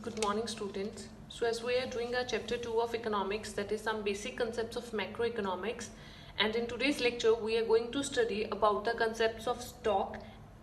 Good morning, students. So, as we are doing our chapter 2 of economics, that is some basic concepts of macroeconomics, and in today's lecture, we are going to study about the concepts of stock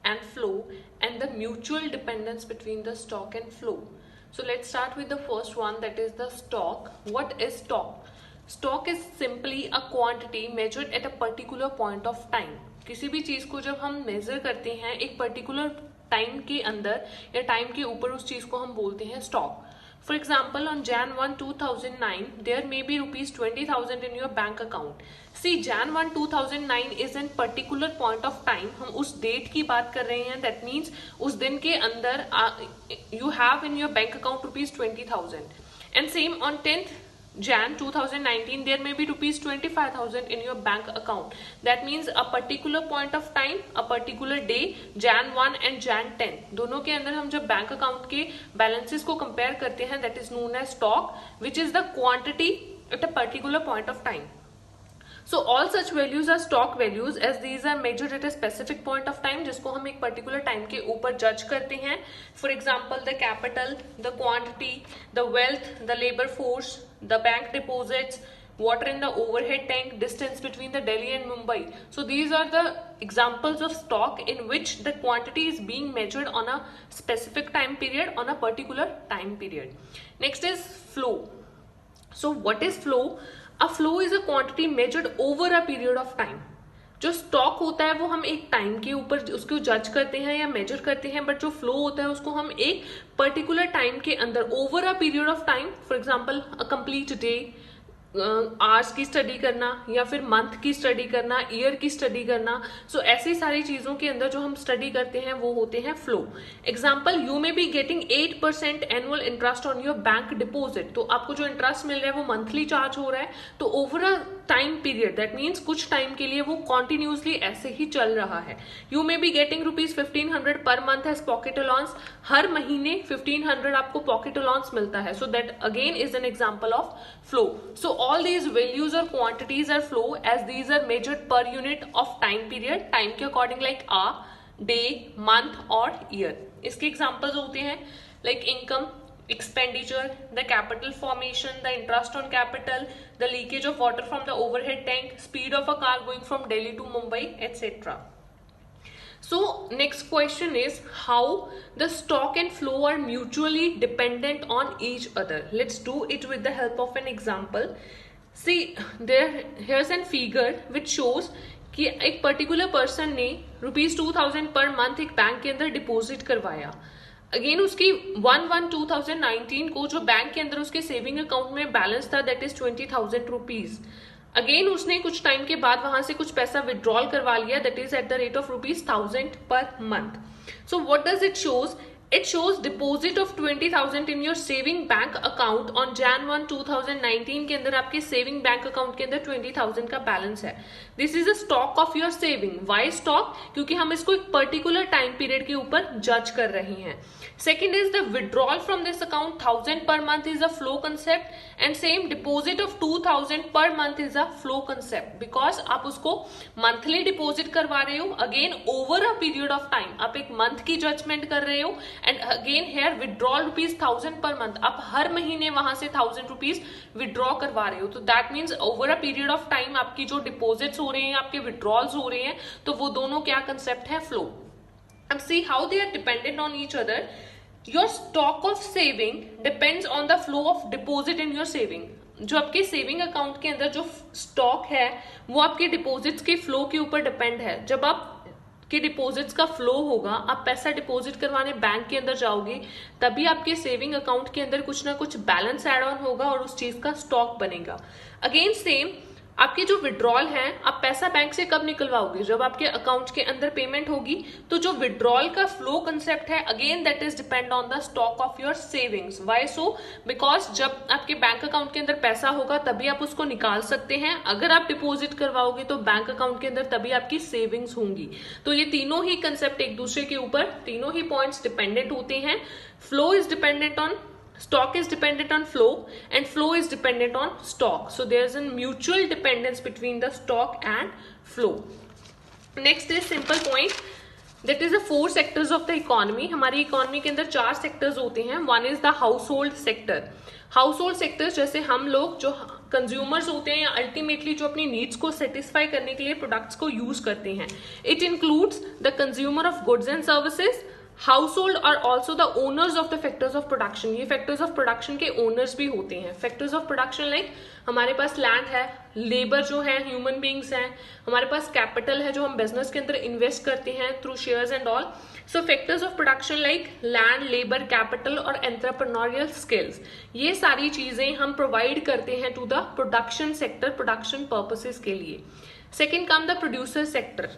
and flow and the mutual dependence between the stock and flow. So, let's start with the first one, that is the stock. What is stock? Stock is simply a quantity measured at a particular point of time. किसी भी चीज को जब हम major करते हैं एक particular time के अंदर या टाइम के ऊपर, उस चीज को हम बोलते हैं stock. For example, on Jan 1, 2009, there may be ₹20,000 in your bank account. See, Jan 1, 2009 is an particular point of time. हम उस डेट की बात कर रहे हैं. दैट मीन्स उस दिन के अंदर you have in your bank account ₹20,000. And same on 10th Jan 2019, there may be ₹25,000 in your bank account. That means a particular point of time, a particular day, Jan 1 and Jan 10. दोनों के अंदर हम जब bank account के balances को compare करते हैं, that is known as stock, which is the quantity at a particular point of time. So all such values are stock values as these are measured at a specific point of time, जिसको हम एक particular time के ऊपर judge करते हैं. For example, the capital, the quantity, the wealth, the labor force, the bank deposits, water in the overhead tank, distance between the Delhi and Mumbai. So these are the examples of stock in which the quantity is being measured on a specific time period, on a particular time period. Next is flow. So what is flow? A flow is a quantity measured over a period of time. जो stock होता है वो हम एक time के ऊपर उसको जज करते हैं या मेजर करते हैं, बट जो फ्लो होता है उसको हम एक पर्टिकुलर टाइम के अंदर over a period of time, for example a complete day, hours की स्टडी करना या फिर मंथ की स्टडी करना, ईयर की स्टडी करना. सो ऐसी सारी चीजों के अंदर जो हम स्टडी करते हैं वो होते हैं flow. Example, you may be getting 8% annual interest on your bank deposit. तो आपको जो इंटरेस्ट मिल रहा है वो मंथली चार्ज हो रहा है. तो over a time period, that means कुछ टाइम के लिए वो कॉन्टिन्यूसली ऐसे ही चल रहा है. You may be getting ₹1500 per month as pocket allowance. हर महीने 1500 आपको पॉकेट अलाउंस मिलता है. So that again is an example of flow. So all these values or quantities are flow as these are measured per unit of time period, time के according like hour, day, month और year. इसके examples होते हैं like income, expenditure, the capital formation, the interest on capital, the leakage of water from the overhead tank, speed of a car going from Delhi to Mumbai, etc. So next question is how the stock and flow are mutually dependent on each other. Let's do it with the help of an example. See, here's an figure which shows कि एक particular person ने ₹2,000 per month एक bank के अंदर deposit करवाया. Again उसकी 1/1/2019 को जो बैंक के अंदर उसके सेविंग अकाउंट में बैलेंस था, दैट इज ₹20,000. अगेन उसने कुछ टाइम के बाद वहां से कुछ पैसा विड्रॉल करवा लिया, that is at the rate of ₹1000 per month. So what does it shows? It shows deposit of 20,000 in your saving bank account on Jan 1, 2019 के अंदर आपके saving bank account के अंदर 20,000 का बैलेंस है. This is a stock of your saving. Why stock? क्योंकि हम इसको एक particular time period के ऊपर judge कर रहे हैं. Second is the withdrawal from this account 1,000 per month is a flow concept, and same deposit of 2,000 per month is a flow concept because आप उसको monthly deposit करवा रहे हो, again over a period of time. आप एक month की judgment कर रहे हो, and again here withdrawal ₹1,000 per month. आप हर महीने वहां से ₹1,000 withdraw करवा रहे हो. तो that means over a period of time आपकी जो deposits हो रहे हैं, आपके withdrawals हो रहे हैं, तो वो दोनों क्या concept है? Flow. And see how they are dependent on each other. Your stock of saving depends on the flow of deposit in your saving. जो आपके सेविंग अकाउंट के अंदर जो स्टॉक है वो आपके डिपॉजिट्स के फ्लो के ऊपर डिपेंड है. जब आप के डिपॉजिट्स का फ्लो होगा, आप पैसा डिपॉजिट करवाने बैंक के अंदर जाओगे, तभी आपके सेविंग अकाउंट के अंदर कुछ ना कुछ बैलेंस एड ऑन होगा और उस चीज का स्टॉक बनेगा. अगेन सेम, आपके जो विड्रॉल है, आप पैसा बैंक से कब निकलवाओगे? जब आपके अकाउंट के अंदर पेमेंट होगी. तो जो विड्रॉल का फ्लो कंसेप्ट है, again that is depend on the stock of your savings. Why so? Because जब आपके बैंक अकाउंट के अंदर पैसा होगा तभी आप उसको निकाल सकते हैं. अगर आप डिपॉजिट करवाओगे तो बैंक अकाउंट के अंदर तभी आपकी सेविंग्स होंगी. तो ये तीनों ही कंसेप्ट एक दूसरे के ऊपर, तीनों ही पॉइंट्स डिपेंडेंट होते हैं. Flow is dependent on stock, is dependent on flow, and flow is dependent on stock. So there is a mutual dependence between the stock and flow. Next is simple point. That is the 4 sectors of the economy. हमारी economy के अंदर 4 sectors होते हैं। One is the house hold sector. House hold sectors जैसे हम लोग जो consumers होते हैं या अल्टीमेटली जो अपनी नीड्स को सेटिस्फाई करने के लिए प्रोडक्ट्स को यूज करते हैं। It includes the consumer of goods and services. Household are also the owners of the factors of production. ये फैक्टर्स ऑफ प्रोडक्शन के ओनर्स भी होते हैं। फैक्टर्स ऑफ प्रोडक्शन लाइक हमारे पास लैंड है, लेबर जो है ह्यूमन बींग्स हैं, हमारे पास कैपिटल है जो हम बिजनेस के अंदर इन्वेस्ट करते हैं through shares and all. So factors of production like land, labour, capital और एंटरप्रेन्योरियल स्किल्स, ये सारी चीजें हम प्रोवाइड करते हैं to the production sector production purposes के लिए। Second come the producer sector.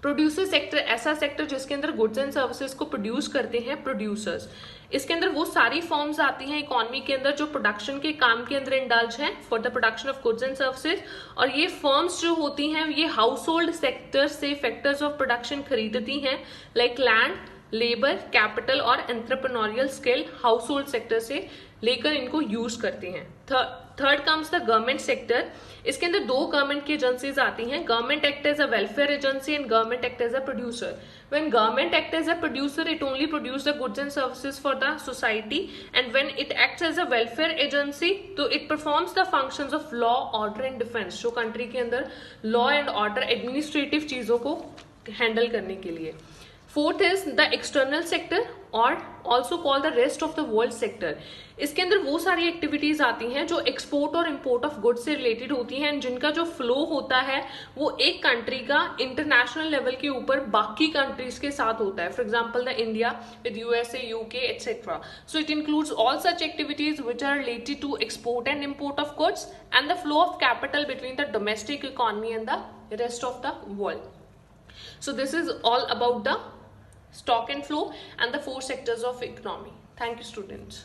Producer sector ऐसा सेक्टर जिसके अंदर गुड्स एंड सर्विसेज को प्रोड्यूस करते हैं प्रोड्यूसर्स। इसके अंदर वो सारी फॉर्म्स आती हैं इकोनॉमी के अंदर जो प्रोडक्शन के काम के अंदर इंडल्ज हैं for the production of goods and services. और ये फर्म्स जो होती हैं ये हाउस होल्ड सेक्टर से फैक्टर्स ऑफ प्रोडक्शन खरीदती हैं लाइक लैंड, लेबर, कैपिटल और entrepreneurial skill household sector से लेकर इनको यूज करते हैं। Third comes the government sector. इसके अंदर 2 गवर्नमेंट की एजेंसीज आती हैं। Government act as a welfare agency and government act as a producer. When government act as a producer it only produce the goods and services for the society and when it acts as a welfare agency तो it performs the functions of law, order and defence, जो country के अंदर law and order administrative चीजों को handle करने के लिए। Fourth is the external sector और also call the rest of the world sector. इसके अंदर वो सारी एक्टिविटीज आती हैं जो एक्सपोर्ट और इम्पोर्ट ऑफ गुड्स से रिलेटेड होती हैं, जिनका जो फ्लो होता है वो एक कंट्री का इंटरनेशनल लेवल के ऊपर बाकी कंट्रीज के साथ होता है। For example the India with USA, UK etcetera. So it includes all such activities which are related to export and import of goods and the flow of capital between the domestic economy and the rest of the world. So this is all about the stock and flow and the 4 sectors of economy. Thank you, students.